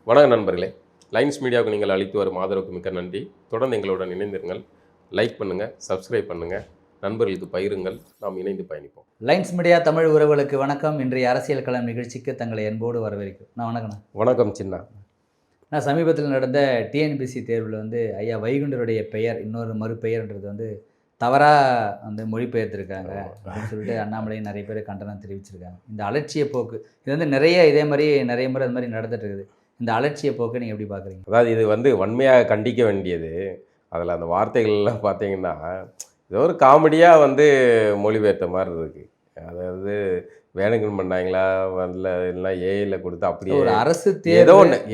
வணக்கம் நண்பர்களே. லைன்ஸ் மீடியாவுக்கு நீங்கள் அளித்து வரும் ஆதரவுக்கு மிக்க நன்றி. தொடர்ந்து எங்களுடன் இணைந்திருங்கள். லைக் பண்ணுங்கள், சப்ஸ்கிரைப் பண்ணுங்கள், நண்பர்களுக்கு பகிருங்கள். நாம் இணைந்து பயணிப்போம். லைன்ஸ் மீடியா தமிழ் உறவுகளுக்கு வணக்கம். இன்றைய அரசியல் களம் நிகழ்ச்சிக்கு தங்களை அன்போடு வரவேற்கிறேன். வணக்கண்ணா. வணக்கம் சின்ன. நான் சமீபத்தில் நடந்த டிஎன்பிசி தேர்வில் ஐயா வைகுண்டருடைய பெயர் இன்னொரு மறுபெயர்ன்றது தவறாக மொழிபெயர்த்திருக்காங்க அப்படின்னு சொல்லிட்டு அண்ணாமலையும் நிறைய பேர் கண்டனம் தெரிவிச்சிருக்காங்க. இந்த அலட்சிய போக்கு இது நிறைய இதே மாதிரி நிறைய முறை அது மாதிரி நடந்துட்டு இருக்குது. இந்த அலட்சிய போக்கை நீங்கள் எப்படி பார்க்குறீங்க? அதாவது இது வன்மையாக கண்டிக்க வேண்டியது. அதில் அந்த வார்த்தைகள்லாம் பார்த்தீங்கன்னா ஏதோ ஒரு காமெடியாக மொழிபெயர்த்த மாதிரி இருக்குது. அதாவது வேணுங்கன்னு பண்ணாங்களா இல்லைன்னா ஏஐயில் கொடுத்து அப்படியே ஒரு அரசு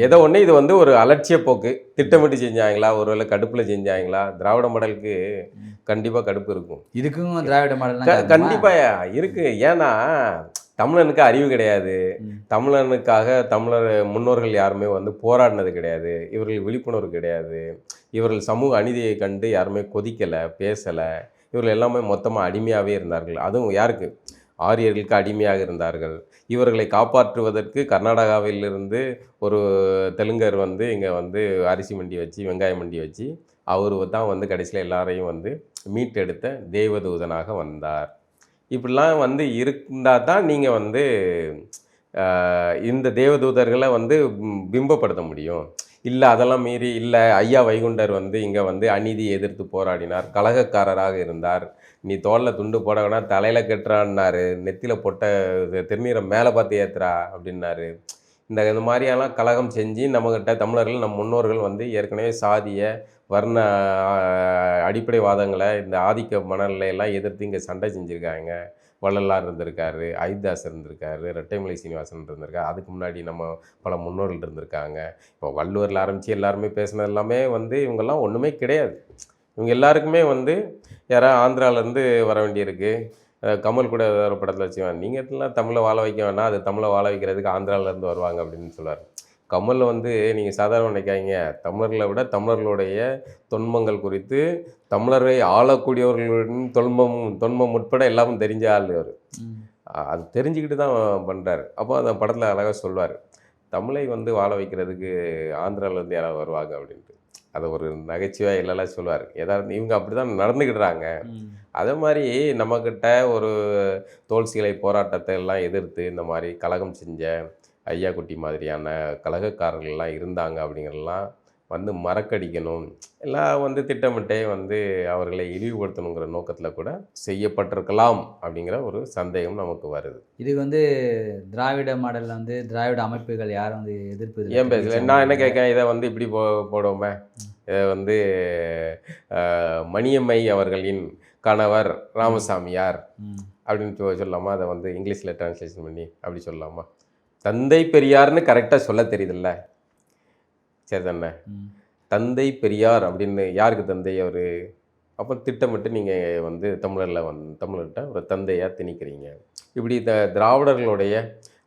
ஏதோ ஒன்று இது ஒரு அலட்சிய போக்கு. திட்டமிட்டு செஞ்சாங்களா, ஒருவேளை கடுப்பில் செஞ்சாங்களா? திராவிட மாடலுக்கு கண்டிப்பாக கடுப்பு இருக்கும். இதுக்கும் திராவிட மாடல் கண்டிப்பாக இருக்குது. ஏன்னா தமிழனுக்கு அறிவு கிடையாது. தமிழர் முன்னோர்கள் யாருமே போராடினது கிடையாது. இவர்கள் விழிப்புணர்வு கிடையாது. இவர்கள் சமூக அநீதியை கண்டு யாருமே கொதிக்கலை, பேசலை. இவர்கள் எல்லாமே மொத்தமாக அடிமையாகவே இருந்தார்கள். அதுவும் யாருக்கு? ஆரியர்களுக்கு அடிமையாக இருந்தார்கள். இவர்களை காப்பாற்றுவதற்கு கர்நாடகாவிலிருந்து ஒரு தெலுங்கர் இங்கே அரிசி மண்டி வச்சு, வெங்காயம் மண்டி வச்சு அவர் தான் கடைசியில் எல்லாரையும் மீட்டெடுத்த தேவதூதனாக வந்தார். இப்படிலாம் இருந்தால் தான் நீங்கள் இந்த தேவதூதர்களை பிம்பப்படுத்த முடியும். இல்லை அதெல்லாம் மீறி இல்லை ஐயா வைகுண்டர் இங்கே அநீதி எதிர்த்து போராடினார், கலகக்காரராக இருந்தார், நீ தோளில் துண்டு போட வேணா தலையில் கட்டுறான்னாரு, நெத்தியில் பொட்ட திருநீரை மேலே பார்த்து ஏற்றுறா அப்படின்னாரு. இந்த மாதிரியெல்லாம் கலகம் செஞ்சு நம்மக்கிட்ட தமிழர்கள் நம் முன்னோர்கள் ஏற்கனவே சாதிய வர்ண அடிப்படைவாதங்களை இந்த ஆதிக்க மணலையெல்லாம் எதிர்த்து இங்கே சண்டை செஞ்சுருக்காங்க. வள்ளலார் இருந்திருக்காரு, ஐதாஸ் இருந்திருக்காரு, ரெட்டைமலை சீனிவாசன் இருந்திருக்காரு. அதுக்கு முன்னாடி நம்ம பல முன்னோர்கள் இருந்திருக்காங்க. இப்போ வள்ளுவரில் ஆரம்பித்து எல்லாருமே பேசினது எல்லாமே இவங்கெல்லாம் ஒன்றுமே கிடையாது. இவங்க எல்லாருக்குமே யாராவது ஆந்திராவிலேருந்து வர வேண்டியிருக்கு. கமல் கூட ஒரு படத்தில் வச்சுவேன், நீங்கள் எல்லாம் தமிழை வாழ வைக்க வேணாம், அது தமிழை வாழ வைக்கிறதுக்கு ஆந்திராவிலேருந்து வருவாங்க அப்படின்னு சொல்லுவார். கமல் நீங்கள் சாதாரண நினைக்காதீங்க, தமிழர்களை விட தமிழர்களுடைய தொன்மங்கள் குறித்து தமிழரை ஆளக்கூடியவர்களின் தொன்மம் உட்பட எல்லாமே தெரிஞ்ச ஆள் அவர். அது தெரிஞ்சுக்கிட்டு தான் பண்ணுறாரு. அப்போ அந்த படத்தில் அழகாக சொல்வார், தமிழை வாழ வைக்கிறதுக்கு ஆந்திராவிலேருந்து யாராவது வருவாங்க அப்படின்ட்டு. அதை ஒரு நகைச்சுவாக இல்லைலாம் சொல்லுவார். ஏதாவது இவங்க அப்படி தான் நடந்துக்கிடுறாங்க. அதே மாதிரி நம்மக்கிட்ட ஒரு தோல் சீலை போராட்டத்தை எல்லாம் எதிர்த்து இந்த மாதிரி கலகம் செஞ்ச ஐயா குட்டி மாதிரியான கலகக்காரர்கள்லாம் இருந்தாங்க. அப்படிங்கிறதெல்லாம் மறக்கடிக்கணும், எல்லாம் திட்டமிட்டே அவர்களை இழிவுபடுத்தணுங்கிற நோக்கத்தில் கூட செய்யப்பட்டிருக்கலாம் அப்படிங்கிற ஒரு சந்தேகம் நமக்கு வருது. இது திராவிட மாடலில் திராவிட அமைப்புகள் யாரும் எதிர்ப்பு ஏன் பேசல? நான் என்ன கேட்கேன், இதை இப்படி போடுவோமே, இதை மணியம்மை அவர்களின் கணவர் ராமசாமியார் அப்படின்னு சொல்லலாமா? அதை இங்கிலீஷில் டிரான்ஸ்லேஷன் பண்ணி அப்படி சொல்லலாமா? தந்தை பெரியார்னு கரெக்டாக சொல்ல தெரியுதுல்ல? சரி தானே? தந்தை பெரியார் அப்படின்னு யாருக்கு தந்தை அவர்? அப்போ திட்டமிட்டு நீங்கள் தமிழர்கிட்ட ஒரு தந்தையாக திணிக்கிறீங்க. இப்படி திராவிடர்களுடைய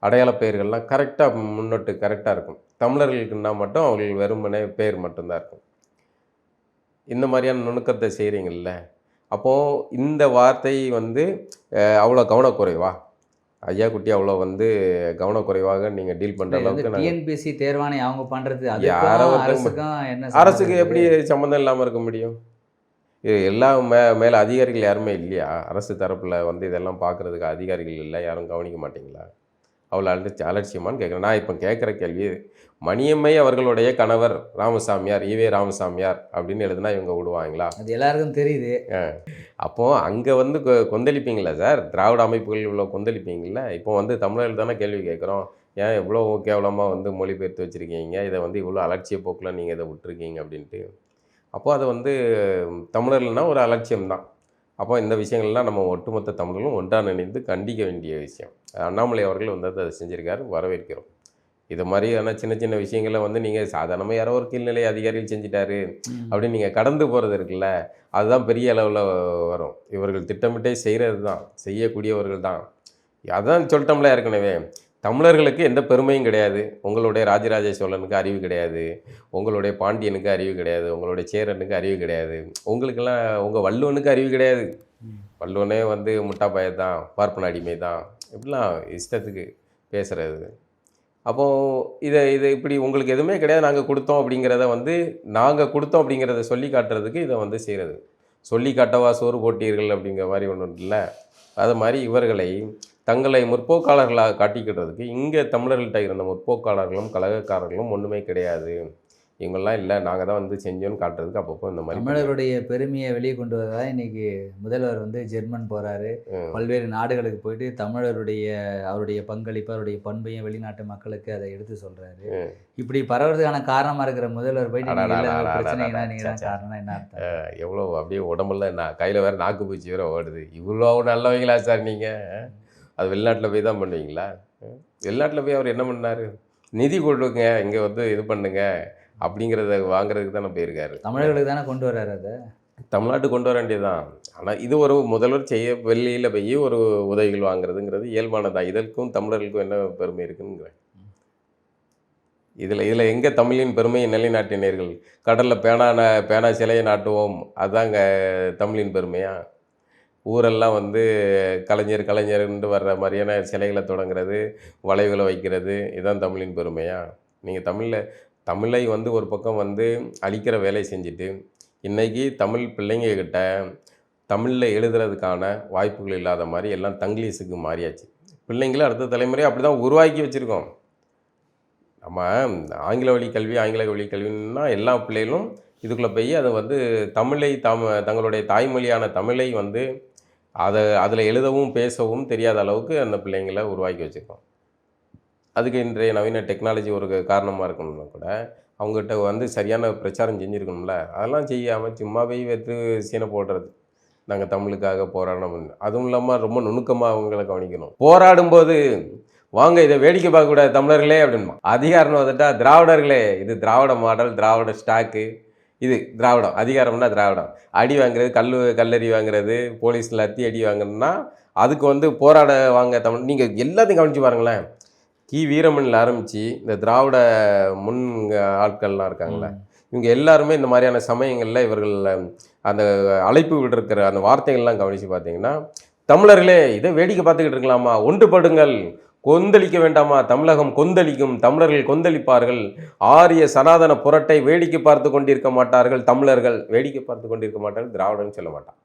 அடையாள பெயர்கள்லாம் கரெக்டாக முன்னோட்டு கரெக்டாக இருக்கும். தமிழர்களுக்குன்னா மட்டும் அவங்களுக்கு வெறுமனே பேர் மட்டும்தான் இருக்கும். இந்த மாதிரியான நுணுக்கத்தை செய்கிறீங்கள்ல, அப்போது இந்த வார்த்தை அவ்வளோ கவனக்குறைவா? ஐயா குட்டி அவ்வளோ கவனக்குறைவாக நீங்கள் டீல் பண்ணுற அளவுக்கு டிஎன்பிசி தேர்வானை அவங்க பண்ணுறது அரசுக்கு எப்படி சம்மந்தம் இல்லாமல் இருக்க முடியும்? இது எல்லா மேலே அதிகாரிகள் யாருமே இல்லையா? அரசு தரப்பில் இதெல்லாம் பார்க்குறதுக்கு அதிகாரிகள் இல்லை, யாரும் கவனிக்க மாட்டிங்களா? அவ்வளோ அலட்சியமானு கேட்குறேன். நான் இப்போ கேட்குற கேள்வி, மணியம்மை அவர்களுடைய கணவர் ராமசாமியார், ஈவே ராமசாமியார் அப்படின்னு எழுதுனா இவங்க விடுவாங்களா? அது எல்லாருக்கும் தெரியுது. அப்போது அங்கே கொந்தளிப்பீங்களா சார்? திராவிட அமைப்புகள் இவ்வளோ கொந்தளிப்பீங்களா? இப்போ தமிழர்கள் தானே கேள்வி கேட்குறோம், ஏன் இவ்வளோ கேவலமாக மொழிபெயர்த்து வச்சுருக்கீங்க, இதை இவ்வளோ அலட்சிய போக்கில் நீங்கள் இதை விட்டுருக்கீங்க அப்படின்ட்டு. அப்போது அது தமிழர்கள்னால் ஒரு அலட்சியம்தான். அப்போ இந்த விஷயங்கள்லாம் நம்ம ஒட்டுமொத்த தமிழர்களும் ஒன்றாக நினைந்து கண்டிக்க வேண்டிய விஷயம். அண்ணாமலை அவர்கள் அதை செஞ்சுருக்காரு, வரவேற்கிறோம். இது மாதிரியான சின்ன சின்ன விஷயங்களை நீங்கள் சாதாரணமாக யாரோ ஒரு கீழ்நிலை அதிகாரிகள் செஞ்சிட்டாரு அப்படின்னு நீங்கள் கடந்து போகிறது இருக்குல்ல, அதுதான் பெரிய அளவில் வரும். இவர்கள் திட்டமிட்டே செய்கிறது தான், செய்யக்கூடியவர்கள் தான். அதான் சொல்லிட்டோம்ல ஏற்கனவே, தமிழர்களுக்கு எந்த பெருமையும் கிடையாது. உங்களுடைய ராஜராஜ சோழனுக்கு அறிவு கிடையாது, உங்களுடைய பாண்டியனுக்கு அறிவு கிடையாது, உங்களுடைய சேரனுக்கு அறிவு கிடையாது, உங்களுக்கெல்லாம் உங்கள் வள்ளுவனுக்கு அறிவு கிடையாது. வள்ளுவனே முட்டாப்பாய தான், பார்ப்பன அடிமை தான், இப்படிலாம் இஷ்டத்துக்கு பேசுகிறது. அப்போது இது இப்படி உங்களுக்கு எதுவுமே கிடையாது, நாங்கள் கொடுத்தோம் அப்படிங்கிறத வந்து நாங்கள் கொடுத்தோம் அப்படிங்கிறத சொல்லி காட்டுறதுக்கு இதை வந்து செய்கிறது. சொல்லி காட்டவா சோறு போட்டீர்கள் அப்படிங்கிற மாதிரி ஒன்று இல்லை. அது மாதிரி இவர்களை தங்களை முற்போக்காளர்களாக காட்டிக்கிடுறதுக்கு இங்கே தமிழர்கள்ட்ட இருந்த முற்போக்காளர்களும் கழகக்காரர்களும் ஒன்றுமே கிடையாது, இவங்கெல்லாம் இல்லை, நாங்கள் தான் வந்து செஞ்சோன்னு காட்டுறதுக்கு அப்பப்போ இந்த மாதிரி தமிழர்களுடைய பெருமையை வெளியே கொண்டு வரதா இன்னைக்கு முதல்வர் வந்து ஜெர்மன் போறாரு, பல்வேறு நாடுகளுக்கு போயிட்டு அவருடைய பங்களிப்பு, அவருடைய பண்பையும் வெளிநாட்டு மக்களுக்கு அதை எடுத்து சொல்றாரு. இப்படி பரவுறதுக்கான காரணமா இருக்கிற முதல்வர் போய் பிரச்சனைனா நீங்க தான் காரணம், என்ன அர்த்தம்? எவ்வளோ அப்படியே உடம்புல நான் கையில் வேறு நாக்கு பூச்சி வேறு ஓடுது. இவ்வளோ நல்லவங்களா சார் நீங்கள்? அது வெளிநாட்டில் போய் தான் பண்ணுவீங்களா? வெளிநாட்டில் போய் அவர் என்ன பண்ணார்? நிதி கொடுங்க, இங்கே வந்து இது பண்ணுங்க அப்படிங்கிறத வாங்குறதுக்கு தானே போயிருக்காரு. தமிழர்களுக்கு தானே கொண்டு வர்றாரு, அதை தமிழ்நாட்டுக்கு கொண்டு வர வேண்டியதுதான். ஆனால் இது ஒரு முதல்வர் செய்ய வெளியில் போய் ஒரு உதவிகள் வாங்குறதுங்கிறது இயல்பானதான். இதற்கும் தமிழர்களுக்கும் என்ன பெருமை இருக்குங்கிறேன். இதில் எங்கே தமிழின் பெருமையை நிலைநாட்டினீர்கள்? கடலில் பேனா சிலையை நாட்டுவோம், அதுதாங்க தமிழின் பெருமையா? ஊரெல்லாம் வந்து கலைஞர்ன்ட்டு வர்ற மாதிரியான சிலைகளை தொடங்குறது, வளைவுகளை வைக்கிறது, இதுதான் தமிழின் பெருமையா? நீங்கள் தமிழை வந்து ஒரு பக்கம் வந்து அழிக்கிற வேலை செஞ்சுட்டு இன்றைக்கி தமிழ் பிள்ளைங்கக்கிட்ட தமிழில் எழுதுறதுக்கான வாய்ப்புகள் இல்லாத மாதிரி எல்லாம் தங்கிலீஷுக்கு மாறியாச்சு. பிள்ளைங்கள அடுத்த தலைமுறையை அப்படி தான் உருவாக்கி வச்சுருக்கோம். நம்ம ஆங்கில வழி கல்வின்னா எல்லா பிள்ளைகளும் இதுக்குள்ளே போய் அதை வந்து தமிழை தங்களுடைய தாய்மொழியான தமிழை வந்து அதில் எழுதவும் பேசவும் தெரியாத அளவுக்கு அந்த பிள்ளைங்களை உருவாக்கி வச்சுருக்கோம். அதுக்கு இன்றைய நவீன டெக்னாலஜி ஒரு காரணமாக இருக்கணும்னா கூட அவங்ககிட்ட வந்து சரியான பிரச்சாரம் செஞ்சுருக்கணும்ல. அதெல்லாம் செய்யாமல் சும்மா போய் வெற்று சீனை போடுறது, நாங்கள் தமிழுக்காக போராடணும். அதுவும் இல்லாமல் ரொம்ப நுணுக்கமாக அவங்கள கவனிக்கணும். போராடும்போது வாங்க இதை வேடிக்கை பார்க்கக்கூடாது தமிழர்களே அப்படின்மா. அதிகாரம் வந்துட்டா திராவிடர்களே, இது திராவிட மாடல், திராவிட ஸ்டாக்கு, இது திராவிடம். அதிகாரம்னா திராவிடம். அடி வாங்குறது, கல்லறி வாங்குறது, போலீஸில் அடி வாங்குறதுன்னா அதுக்கு வந்து போராட வாங்க தமிழ். நீங்கள் எல்லாத்தையும் கவனித்து பாருங்களேன். வீரமணில் ஆரம்பித்து இந்த திராவிட முன் ஆட்கள்லாம் இருக்காங்களே, இவங்க எல்லாருமே இந்த மாதிரியான சமயங்களில் இவர்கள் அந்த அழைப்பு விடுக்கிற அந்த வார்த்தைகள்லாம் கவனித்து பார்த்தீங்கன்னா, தமிழர்களே இதை வேடிக்கை பார்த்துக்கிட்டு இருக்கலாமா, ஒன்றுபடுங்கள், கொந்தளிக்க வேண்டாமா, தமிழகம் கொந்தளிக்கும், தமிழர்கள் கொந்தளிப்பார்கள், ஆரிய சனாதன புரட்டை வேடிக்கை பார்த்து கொண்டிருக்க மாட்டார்கள், தமிழர்கள் வேடிக்கை பார்த்து கொண்டிருக்க மாட்டார்கள், திராவிடன்னு சொல்ல மாட்டான்.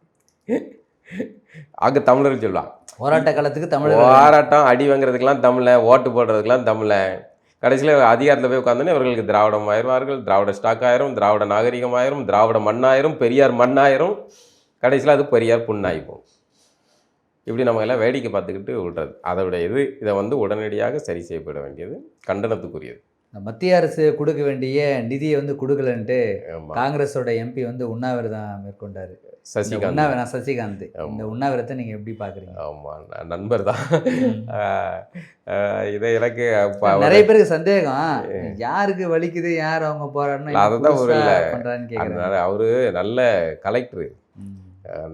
அங்கே தமிழர்கள் சொல்லலாம். போராட்ட காலத்துக்கு தமிழ் போராட்டம், அடி வாங்குறதுக்கெல்லாம் தமிழை, ஓட்டு போடுறதுக்கெல்லாம் தமிழை. கடைசியில் அதிகாரத்தில் போய் உட்காந்தோன்னே இவர்களுக்கு திராவிடம் ஆயிடுவார்கள், திராவிட ஸ்டாக் ஆயிரும், திராவிட நாகரிகம் ஆயிரும், திராவிட மண்ணாயிரும், பெரியார் மண்ணாயிரும், கடைசியில் அது பெரியார் புண்ணாயிப்போம். இப்படி நம்ம எல்லாம் வேடிக்கை பார்த்துக்கிட்டு விடுறது. அதோடைய இதை வந்து உடனடியாக சரி செய்யப்பட வேண்டியது, கண்டனத்துக்குரியது. மத்திய அரசு கொடுக்க வேண்டிய நிதியை வந்து கொடுக்கலன்ட்டு காங்கிரஸோட எம்பி வந்து உண்ணாவிரதம் மேற்கொண்டார். சசிகாந்த். இந்த உண்ணாவிரத்தை நீங்கள் எப்படி பார்க்குறீங்க? ஆமாம், நண்பர் தான். இதை எனக்கு நிறைய பேருக்கு சந்தேகம், யாருக்கு வலிக்குது, யார் அவங்க போராடணும், அதுதான் ஒரு பண்ணுறான்னு கேட்குறாங்க. அவரு நல்ல கலெக்டரு,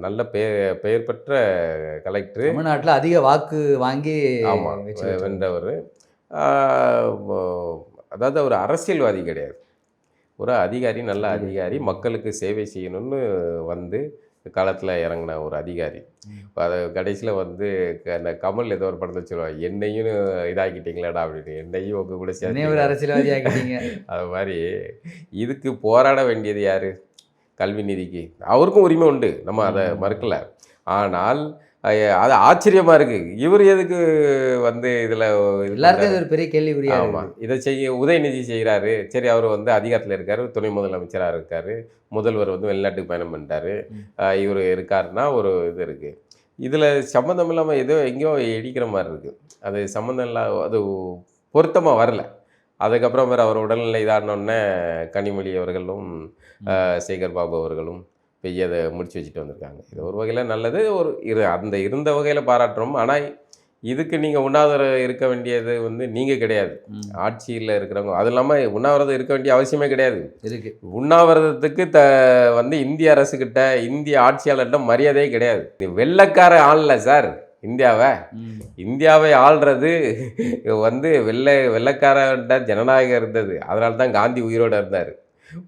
நல்ல பெயர் பெற்ற கலெக்டர், தமிழ்நாட்டில் அதிக வாக்கு வாங்கி வென்றவர். அதாவது அவர் அரசியல்வாதி கிடையாது, ஒரு அதிகாரி, நல்ல அதிகாரி, மக்களுக்கு சேவை செய்யணும்னு வந்து களத்தில் இறங்கின ஒரு அதிகாரி. அதை கடைசியில் வந்து அந்த கமல் ஏதோ ஒரு படத்தை சொல்லுவாங்க, என்னையும் இதாக்கிட்டீங்களாடா அப்படின்னு, என்னையும் உங்கள் கூட சேர்ந்து ஒரு அரசியல்வாதி ஆக்கிட்டீங்க. அது மாதிரி இதுக்கு போராட வேண்டியது யார்? கல்வி நிதிக்கு அவருக்கும் உரிமை உண்டு, நம்ம அதை மறுக்கலை. ஆனால் அது ஆச்சரியமாக இருக்குது, இவர் எதுக்கு வந்து இதில் எல்லாருக்கும் இது ஒரு பெரிய கேள்விக்குறியா? ஆமாம், இதை உதயநிதி செய்கிறாரு. சரி, அவர் வந்து அதிகாரத்தில் இருக்கார், துணை முதலமைச்சராக இருக்கார், முதல்வர் வந்து வெளிநாட்டுக்கு பயணம் பண்ணிட்டார், இவர் இருக்காருன்னா ஒரு இது இருக்குது. இதில் சம்மந்தம் இல்லாமல் ஏதோ எங்கேயோ இடிக்கிற மாதிரி இருக்குது. அது சம்மந்தம் இல்லாத, அது பொருத்தமாக வரல. அதுக்கப்புறம் வேறு அவர் உடல்நிலை இதானோடனே கனிமொழி அவர்களும் சேகர் பாபு அவர்களும் பெய்ய அதை முடிச்சு வச்சுட்டு வந்திருக்காங்க. இது ஒரு வகையில் நல்லது, அந்த இருந்த வகையில் பாராட்டுறோம். ஆனால் இதுக்கு நீங்கள் உண்ணாவிரதம் இருக்க வேண்டியது வந்து நீங்கள் கிடையாது, ஆட்சியில் இருக்கிறவங்க. அது இல்லாமல் உண்ணாவிரதம் இருக்க வேண்டிய அவசியமே கிடையாது. உண்ணாவிரதத்துக்கு வந்து இந்திய அரசுக்கிட்ட, இந்திய ஆட்சியாளர்கிட்ட மரியாதையே கிடையாது. வெள்ளைக்கார ஆளல சார் இந்தியாவை ஆள்றது வந்து வெள்ளைக்காரன்ட்ட ஜனநாயகம் இருந்தது. அதனால தான் காந்தி உயிரோடு இருந்தார்,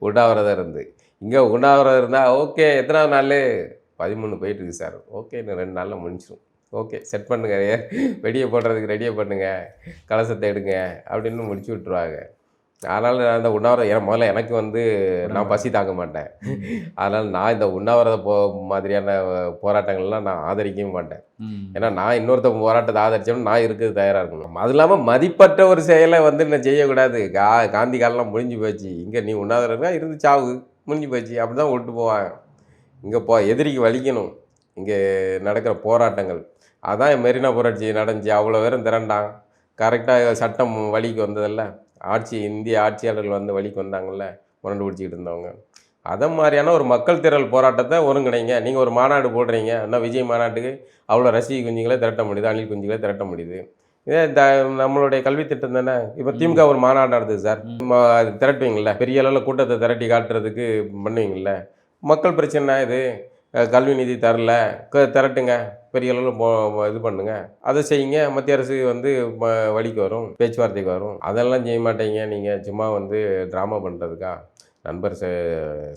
உண்ணாவிரதம் இருந்து. இங்கே உண்ணாவிரதம் இருந்தால் ஓகே, எத்தனாவது நாள்? 13 போயிட்டுருக்கு சார். ஓகே, இன்னும் 2 நாளில் முடிஞ்சிடும். ஓகே செட் பண்ணுங்க, வெடியை போடுறதுக்கு ரெடியாக பண்ணுங்க, கலசத்தை எடுங்க அப்படின்னு முடிச்சு விட்ருவாங்க. அதனால் நான் இந்த உண்ணாவிரதம் முதல்ல எனக்கு வந்து நான் பசி தாங்க மாட்டேன். அதனால் நான் இந்த உண்ணாவிரத மாதிரியான போராட்டங்கள்லாம் நான் ஆதரிக்கவும் மாட்டேன். ஏன்னா நான் இன்னொருத்த போராட்டத்தை ஆதரிச்சோம்னா நான் இருக்கிறது தயாராக இருக்கணும். அது இல்லாமல் மதிப்பற்ற ஒரு செயலை வந்து நான் செய்யக்கூடாது. காந்தி காலம்லாம் முடிஞ்சு போச்சு, இங்கே நீ உண்ணாவிரதம் இருந்து சாவு, முடிஞ்சு போச்சு, அப்படி தான் விட்டு போவாங்க. இங்கே எதிரிக்கு வலிக்கணும் இங்கே நடக்கிற போராட்டங்கள். அதான் மெரினா புரட்சி நடந்துச்சு, அவ்வளோ பேரும் திரண்டான், கரெக்டாக சட்டம் வழிக்கு வந்ததில்ல, இந்திய ஆட்சியாளர்கள் வந்து வழிக்கு வந்தாங்கல்ல, முரண்டு பிடிச்சிக்கிட்டு இருந்தவங்க. அதை மாதிரியான ஒரு மக்கள் திரள் போராட்டத்தை ஒருங்கிணைங்க. நீங்கள் ஒரு மாநாடு போடுறீங்க, இன்னும் விஜய் மாநாட்டுக்கு அவ்வளோ ரசிகை குஞ்சுகளே திரட்ட முடியுது, அணில் குஞ்சுகளே திரட்ட முடியுது. இதே நம்மளுடைய கல்வி திட்டம் தானே. இப்போ திமுக ஒரு மாநாடு நடக்குது சார், அது திரட்டுவீங்கள, பெரிய அளவில் கூட்டத்தை திரட்டி காட்டுறதுக்கு பண்ணுவீங்கள்ல. மக்கள் பிரச்சனை இது, கல்வி நிதி தரல, திரட்டுங்க, பெரிய அளவில் இது பண்ணுங்க, அதை செய்யுங்க, மத்திய அரசு வந்து வழிக்கு வரும், பேச்சுவார்த்தைக்கு வரும். அதெல்லாம் செய்ய மாட்டீங்க. நீங்கள் சும்மா வந்து ட்ராமா பண்ணுறதுக்கா? நண்பர்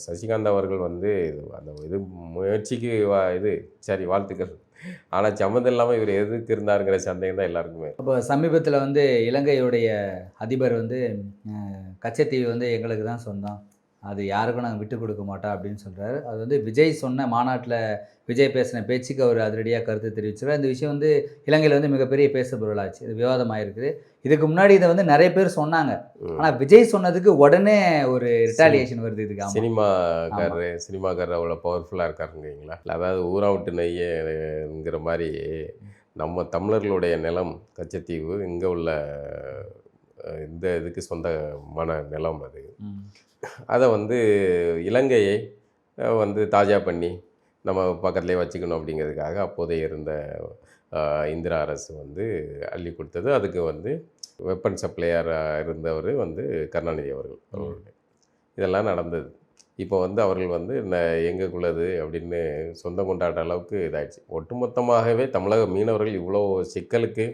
சசிகாந்த் அவர்கள் வந்து அந்த இது முயற்சிக்கு சரி, வாழ்த்துக்கள். ஆனால் சம்மந்தம் இல்லாமல் இவர் எதுக்கு இருந்தாருங்கிற சந்தேகம் தான் எல்லாருக்குமே. இப்போ சமீபத்தில் வந்து இலங்கையுடைய அதிபர் வந்து கச்சத்தீவு வந்து எங்களுக்கு தான் சொந்தம், அது யாருக்கும் நாங்கள் விட்டு கொடுக்க மாட்டோம் அப்படின்னு சொல்கிறாரு. அது வந்து விஜய் சொன்ன மாநாட்டில் விஜய் பேசின பேச்சுக்கு அவர் அதிரடியாக கருத்து தெரிவிச்சிருக்கார். இந்த விஷயம் வந்து இலங்கையில் வந்து மிகப்பெரிய பேசுபொருளாச்சு, இது விவாதமாயிருக்குது. இதுக்கு முன்னாடி இதை வந்து நிறைய பேர் சொன்னாங்க, ஆனால் விஜய் சொன்னதுக்கு உடனே ஒரு ரிட்டாலியேஷன் வருது. இதுக்கு சினிமாக்காரர் அவ்வளோ பவர்ஃபுல்லாக இருக்காருங்களா? அதாவது ஊரா விட்டு நெய்யங்கிற மாதிரி நம்ம தமிழர்களுடைய நிலம் கச்சத்தீவு இங்கே உள்ள இந்த இதுக்கு சொந்தமான நிலம் அது. அதை வந்து இலங்கையை வந்து தாஜா பண்ணி நம்ம பக்கத்துலேயே வச்சுக்கணும் அப்படிங்கிறதுக்காக அப்போதைய இருந்த இந்திரா அரசு வந்து அள்ளி கொடுத்தது. அதுக்கு வந்து வெப்பன் சப்ளையராக இருந்தவர் வந்து கருணாநிதி அவர்கள். இதெல்லாம் நடந்தது. இப்போ வந்து அவர்கள் வந்து எங்களுக்குள்ளது அப்படின்னு சொந்தம் கொண்டாடுற அளவுக்கு இதாகிடுச்சு. ஒட்டுமொத்தமாகவே தமிழக மீனவர்கள் இவ்வளோ சிக்கலுக்கு,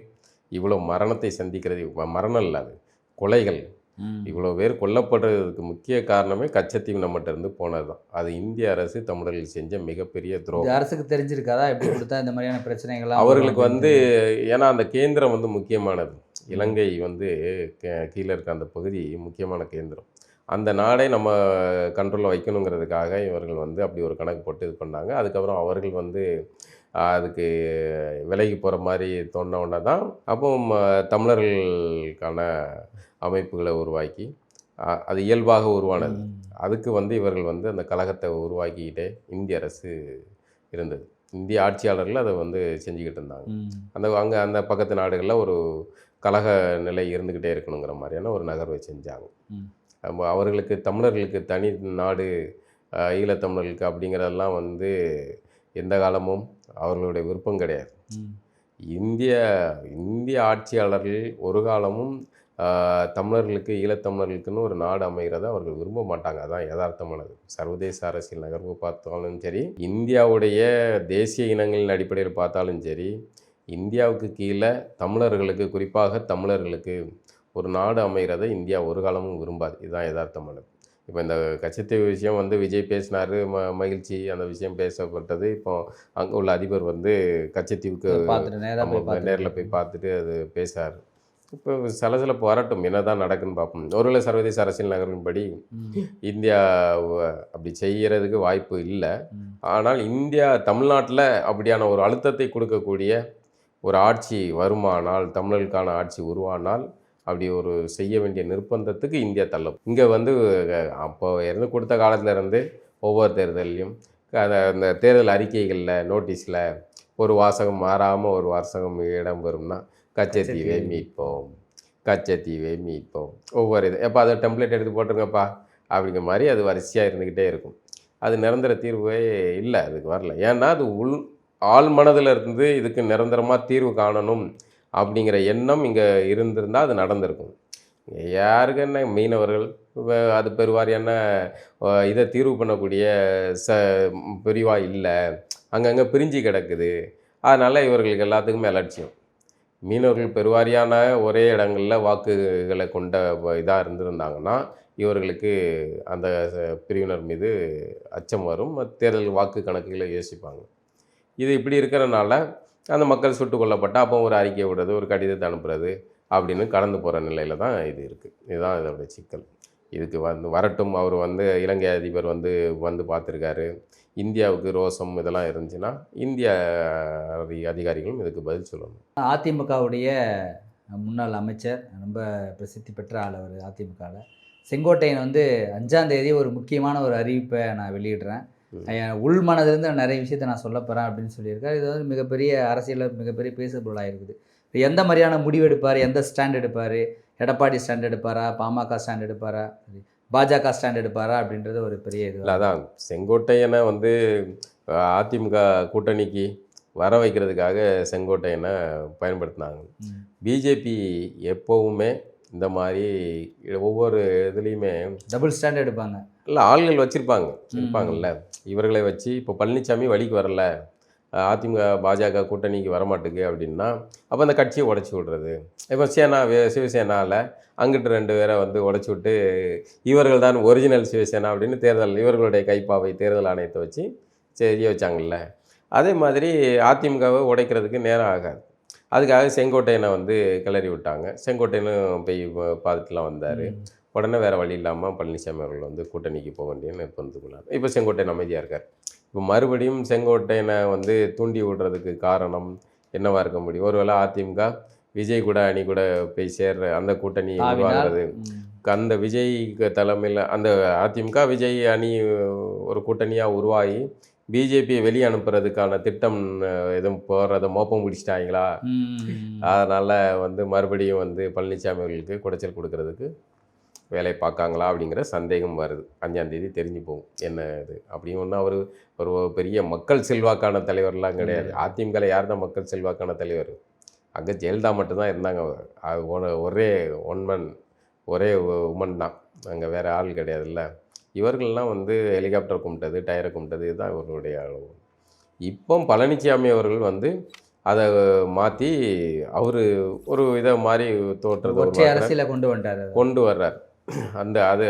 இவ்வளோ மரணத்தை சந்திக்கிறது, மரணம் இல்லை, அது கொலைகள், இவ்வளோ பேர் கொல்லப்படுறதுக்கு முக்கிய காரணமே கச்சத்தீவு நம்மகிட்ட இருந்து போனது தான். அது இந்திய அரசு தமிழர்கள் செஞ்ச மிகப்பெரிய துரோகம். அரசுக்கு தெரிஞ்சிருக்காதா எப்படி கொடுத்தா இந்த மாதிரியான பிரச்சனைகள் அவர்களுக்கு வந்து? ஏன்னா அந்த கேந்திரம் வந்து முக்கியமானது. இலங்கை வந்து கீழே இருக்க அந்த பகுதி முக்கியமான கேந்திரம். அந்த நாடை நம்ம கண்ட்ரோலில் வைக்கணுங்கிறதுக்காக இவர்கள் வந்து அப்படி ஒரு கணக்கு போட்டு இது பண்ணாங்க. அதுக்கப்புறம் அவர்கள் வந்து அதுக்கு விலகி போகிற மாதிரி தோணுன தான் அப்போ தமிழர்களுக்கான அமைப்புகளை உருவாக்கி அது இயல்பாக உருவானது. அதுக்கு வந்து இவர்கள் வந்து அந்த கழகத்தை உருவாக்கிக்கிட்டே இந்திய அரசு இருந்தது. இந்திய ஆட்சியாளர்கள் அதை வந்து செஞ்சுக்கிட்டு இருந்தாங்க. அந்த பக்கத்து நாடுகளில் ஒரு கழக நிலை இருந்துக்கிட்டே இருக்கணுங்கிற மாதிரியான ஒரு நகர்வை செஞ்சாங்க. அவர்களுக்கு தமிழர்களுக்கு தனி நாடு, ஈழத்தமிழர்களுக்கு அப்படிங்கிறதெல்லாம் வந்து எந்த காலமும் அவர்களுடைய விருப்பம் கிடையாது. இந்திய ஆட்சியாளர்கள் ஒரு காலமும் தமிழர்களுக்கு, ஈழத்தமிழர்களுக்குன்னு ஒரு நாடு அமைகிறத அவர்கள் விரும்ப மாட்டாங்க. அதான் யதார்த்தமானது. சர்வதேச அரசியல் நகர்வு பார்த்தாலும் சரி, இந்தியாவுடைய தேசிய இனங்களின் அடிப்படையில் பார்த்தாலும் சரி, இந்தியாவுக்கு கீழே தமிழர்களுக்கு, குறிப்பாக தமிழர்களுக்கு ஒரு நாடு அமைகிறத இந்தியா ஒரு காலமும் விரும்பாது. இதுதான் யதார்த்தமானது. இப்போ இந்த கச்சத்தீவு விஷயம் வந்து விஜய் பேசினார், மகிழ்ச்சி, அந்த விஷயம் பேசப்பட்டது. இப்போ அங்கே உள்ள அதிபர் வந்து கச்சத்தீவுக்கு நேரில் போய் பார்த்துட்டு அது பேசார். இப்போ சலசலப்பு வரட்டும், என்ன தான் நடக்குன்னு பார்ப்போம். ஒருவேளை சர்வதேச அரசியல் நகரின்படி இந்தியா அப்படி செய்கிறதுக்கு வாய்ப்பு இல்லை. ஆனால் இந்தியா தமிழ்நாட்டில் அப்படியான ஒரு அழுத்தத்தை கொடுக்கக்கூடிய ஒரு ஆட்சி வருமானால், தமிழர்களுக்கான ஆட்சி உருவானால், அப்படி ஒரு செய்ய வேண்டிய நிர்பந்தத்துக்கு இந்தியா தள்ளும். இங்கே வந்து அப்போ இருந்து கொடுத்த காலத்திலேருந்து ஒவ்வொரு தேர்தலையும் அந்த தேர்தல் அறிக்கைகளில், நோட்டீஸில் ஒரு வாசகம் மாறாமல் ஒரு வாசகம் இடம் பெறும்னா கச்சத்தீவை மீட்போம், கச்சத்தீவை மீட்போம். ஒவ்வொரு இது எப்போ அதை டெம்ப்ளேட் எடுத்து போட்டுருங்கப்பா அப்படிங்கிற மாதிரி அது வரிசையாக இருந்துக்கிட்டே இருக்கும். அது நிரந்தர தீர்வே இல்லை, அதுக்கு வரல. ஏன்னா அது ஆள் மனதில் இருந்து இதுக்கு நிரந்தரமாக தீர்வு காணணும் அப்படிங்கிற எண்ணம் இங்கே இருந்திருந்தால் அது நடந்திருக்கும். யாருக்கு என்ன, மீனவர்கள் அது பெருவாரியான இதை தீர்வு பண்ணக்கூடிய பிரிவாக இல்லை, அங்கங்கே பிரிஞ்சு கிடக்குது. அதனால் இவர்களுக்கு எல்லாத்துக்குமே அலட்சியம். மீனவர்கள் பெருவாரியான ஒரே இடங்களில் வாக்குகளை கொண்ட இதாக இருந்திருந்தாங்கன்னா இவர்களுக்கு அந்த பிரிவினர் மீது அச்சம் வரும், தேர்தல் வாக்கு கணக்குகளை யோசிப்பாங்க. இது இப்படி இருக்கிறனால அந்த மக்கள் சுட்டுக் கொல்லப்பட்டால் அப்போ ஒரு அறிக்கை விடுறது, ஒரு கடிதத்தை அனுப்புறது அப்படின்னு கடந்து போகிற நிலையில தான் இது இருக்குது. இதுதான் இதோட சிக்கல். இதுக்கு வரட்டும், அவர் இலங்கை அதிபர் வந்து பார்த்துருக்காரு. இந்தியாவுக்கு ரோசம் இதெல்லாம் இருந்துச்சுன்னா இந்திய அதிகாரிகளும் இதுக்கு பதில் சொல்லணும். அதிமுகவுடைய முன்னாள் அமைச்சர், ரொம்ப பிரசித்தி பெற்ற ஆள் அவர் அதிமுகவில். செங்கோட்டையன் 5ஆம் தேதி ஒரு முக்கியமான ஒரு அறிவிப்பை நான் வெளியிடுறேன், உள் மனதிலிருந்து நிறைய விஷயத்தை நான் சொல்ல போகிறேன் அப்படின்னு சொல்லியிருக்காரு. இது மிகப்பெரிய அரசியலில் மிகப்பெரிய பேசுபொருளாக இருக்குது. எந்த மாதிரியான முடிவு எடுப்பார், எந்த ஸ்டாண்ட் எடுப்பார், எடப்பாடி ஸ்டாண்ட் எடுப்பாரா, பாமக ஸ்டாண்ட் எடுப்பாரா, பாஜக ஸ்டாண்ட் எடுப்பாரா அப்படின்றது ஒரு பெரிய இது. அதான் செங்கோட்டையனை அதிமுக கூட்டணிக்கு வர வைக்கிறதுக்காக செங்கோட்டையனை பயன்படுத்தினாங்க. பிஜேபி எப்போவுமே இந்த மாதிரி ஒவ்வொரு இதுலேயுமே டபுள் ஸ்டாண்ட் எடுப்பாங்க. இல்லை, ஆள்கள் இருப்பாங்கல்ல, இவர்களை வச்சு இப்போ பழனிசாமி வழிக்கு வரல, அதிமுக பாஜக கூட்டணிக்கு வரமாட்டுக்கு அப்படின்னா அப்போ அந்த கட்சியை உடச்சி விடுறது. இப்போ சிவசேனாவில் அங்கிட்டு 2 பேரை உடச்சி விட்டு இவர்கள் தான் ஒரிஜினல் சிவசேனா அப்படின்னு இவர்களுடைய கைப்பாவை தேர்தல் ஆணையத்தை வச்சு செய்ய வச்சாங்கல்ல. அதே மாதிரி அதிமுகவை உடைக்கிறதுக்கு நேரம் ஆகாது. அதுக்காக செங்கோட்டையனை கிளறி விட்டாங்க. செங்கோட்டையனும் போய் பார்த்துட்டுலாம் வந்தார். உடனே வேறு வழி இல்லாமல் பழனிசாமி அவர்கள் கூட்டணிக்கு போக வேண்டிய நிர்பந்தத்துக்குள்ளார். இப்போ செங்கோட்டையன் அமைதியாக இருக்கார். இப்போ மறுபடியும் செங்கோட்டையனை தூண்டி விடுறதுக்கு காரணம் என்னவாக இருக்க முடியும்? ஒருவேளை அதிமுக விஜய் கூட அணி கூட போய் சேர்ற அந்த கூட்டணி உருவாகிறது, அந்த விஜய் தலைமையில் அந்த அதிமுக விஜய் அணி ஒரு கூட்டணியாக உருவாகி பிஜேபியை வெளியே அனுப்புறதுக்கான திட்டம் எதுவும் போடுறதை மோப்பம் பிடிச்சிட்டாங்களா, அதனால் மறுபடியும் பழனிசாமி அவர்களுக்கு குடைச்சல் கொடுக்கறதுக்கு வேலை பார்க்காங்களா அப்படிங்கிற சந்தேகம் வருது. 5ஆம் தேதி தெரிஞ்சு போகும் என்ன இது. அப்படியும் ஒன்றும் அவர் ஒரு பெரிய மக்கள் செல்வாக்கான தலைவர்லாம் கிடையாது. அதிமுகவில் யார் தான் மக்கள் செல்வாக்கான தலைவர்? அங்கே ஜெயலலிதா மட்டும்தான் இருந்தாங்க. ஒரே ஒன்மன் ஒரே உமன் தான், அங்கே வேறு ஆள் கிடையாதுல்ல. இவர்கள்லாம் ஹெலிகாப்டர் கும்பிட்டது, டயரை கும்பிட்டது, இதுதான் இவர்களுடைய அளவு. இப்போ பழனிசாமி அவர்கள் அதை மாற்றி அவர் ஒரு இதை மாதிரி தோற்றத்தை அரசியலை கொண்டு வர்றார்.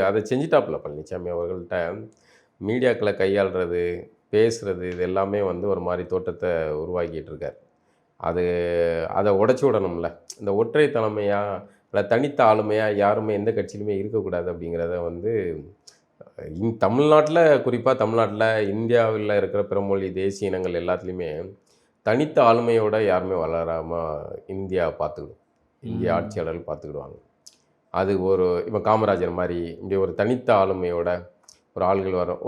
அதை செஞ்சிட்டாப்புல பழனிசாமி அவர்கள்ட்ட மீடியாக்களை கையாளுறது, பேசுகிறது, இது எல்லாமே ஒரு மாதிரி தோற்றத்தை உருவாக்கிட்டு இருக்கார். அதை உடச்சி விடணும்ல. இந்த ஒற்றை தலைமையாக இல்லை தனித்த ஆளுமையாக யாருமே எந்த கட்சியிலுமே இருக்கக்கூடாது அப்படிங்கிறத தமிழ்நாட்டில், குறிப்பாக தமிழ்நாட்டில், இந்தியாவில் இருக்கிற பிறமொழி தேசிய இனங்கள் எல்லாத்துலேயுமே தனித்த ஆளுமையோட யாருமே வளராமல் இந்தியா பார்த்துக்கிடும், இந்திய ஆட்சியாளர்கள் பார்த்துக்கிடுவாங்க. அது இப்போ காமராஜர் மாதிரி இப்படி ஒரு தனித்த ஆளுமையோட ஒரு ஆள்கள் வரும்.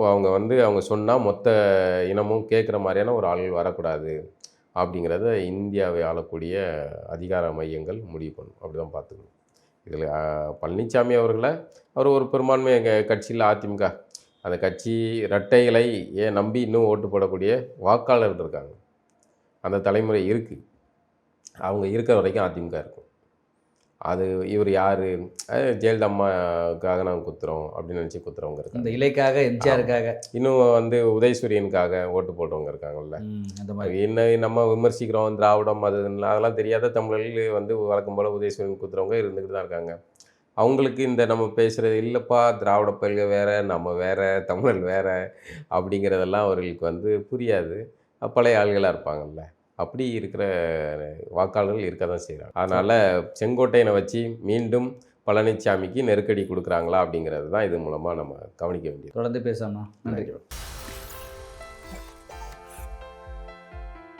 அவங்க சொன்னால் மொத்த இனமும் கேட்குற மாதிரியான ஒரு ஆள்கள் வரக்கூடாது அப்படிங்கிறத இந்தியாவை ஆளக்கூடிய அதிகார மையங்கள் முடிவு பண்ணும். அப்படி தான் பார்த்துக்கணும். இதில் பழனிசாமி அவர்களை ஒரு பெரும்பான்மை கட்சியில் அதிமுக அந்த கட்சி இரட்டை இலை நம்பி இன்னும் ஓட்டு போடக்கூடிய வாக்காளர்கள் இருக்காங்க. அந்த தலைமுறை இருக்குது. அவங்க இருக்கிற வரைக்கும் அதிமுக இருக்கும். அது இவர் யார், ஜெயலலிதா அம்மாவுக்காக நாங்கள் குத்துறோம் அப்படின்னு நினச்சி குத்துறவங்க இருக்காங்க. இந்த இலைக்காக, எம்ஜிஆருக்காக, இன்னும் உதயசூரியனுக்காக ஓட்டு போடுறவங்க இருக்காங்கல்ல. அந்த மாதிரி என்ன நம்ம விமர்சிக்கிறோம் திராவிடம் அதெல்லாம் தெரியாத தமிழர்கள் வழக்கம் போல் உதயசூரியன் குத்துறவங்க இருந்துக்கிட்டு தான் இருக்காங்க. அவங்களுக்கு இந்த நம்ம பேசுகிறது இல்லைப்பா திராவிட பயில்க வேறு, நம்ம வேறு, தமிழர் வேறு அப்படிங்கிறதெல்லாம் அவர்களுக்கு புரியாது. பழைய ஆள்களாக இருப்பாங்கல்ல. அப்படி இருக்கிற வாக்காளர்கள் இருக்க தான் செய்கிறாங்க. அதனால் செங்கோட்டையனை வச்சு மீண்டும் பழனிசாமிக்கு நெருக்கடி கொடுக்குறாங்களா அப்படிங்கிறது தான் இது மூலமாக நம்ம கவனிக்க வேண்டியது. தொடர்ந்து பேசணும். நன்றி.